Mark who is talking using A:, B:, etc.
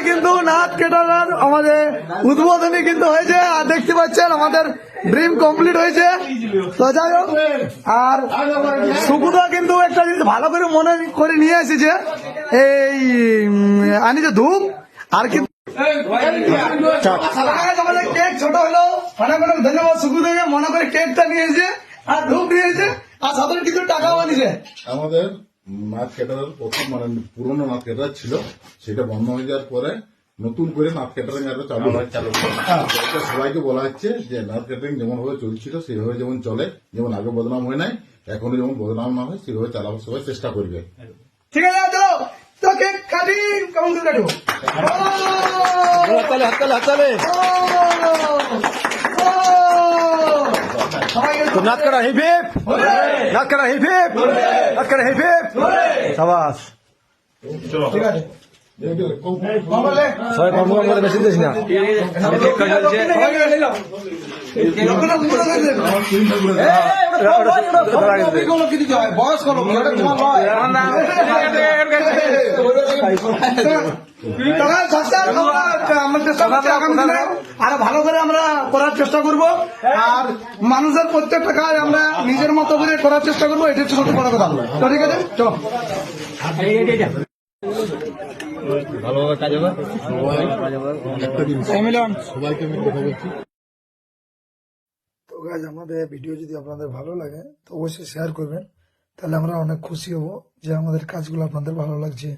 A: কিন্তু নাথ কেটারার আমাদের উদ্বোধনী কিন্তু হয়েছে, আর দেখতে পাচ্ছেন আমাদের ড্রিম কমপ্লিট হয়েছে। তো যাই হোক, আর সুকুদা কিন্তু একটা জিনিস ভালো করে মনে করে নিয়ে এসেছে, এই আনিছে ধূপ আর কিন্তু আমাদের কেক ছোট হলো, অনেক অনেক ধন্যবাদ সুকুদাকে, মনে করে কেকটা নিয়ে এসেছে আর ধূপ নিয়ে এসেছে, আর সাথে কিছু টাকাও আনিছে।
B: আমাদের নাথ ক্যাটারার প্রথম মানে পুরোনো নাথ ক্যাটারার ছিল, সেটা বন্ধ হয়ে যাওয়ার পরে নতুন করে নাথ ক্যাটারিং আরো চালু এটা সবাইকে বলা হচ্ছে যে নাথ ক্যাটারিং যেমন ভাবে চলছিল সেভাবে যেমন চলে, যেমন আগে বদনাম হয় নাই, এখনো যেমন বদনাম না হয় সেভাবে চালাবার সবাই চেষ্টা করবে।
A: ঠিক আছে, চলো তো কেক কাটি, কেমন করে কাটবো?
C: নাচ করা হিপ হিপ, নাচ করা হিপ হিপ, নাচ করা হিপ হিপ, সাবাস।
A: ঠিক আছে,
C: সবাই কম কম করে বেশি দিস না।
A: বয়স করো আরো ভালো করে আমরা করার চেষ্টা করব, আর মানুষের প্রত্যেকটা কাজ আমরা নিজের মতো করে করার চেষ্টা করবো, এটা হচ্ছে সবচেয়ে বড় কথা। তো ঠিক আছে, চলো।
C: ভালোভাবে কাজ হবে,
B: সবাইকে আমি কথা বলছি।
A: তো গাইজ, আমাদের ভিডিও যদি আপনাদের ভালো লাগে তো অবশ্যই শেয়ার করবেন, তাহলে আমরা অনেক খুশি হব যে আমাদের কাজগুলো আপনাদের ভালো লাগছে।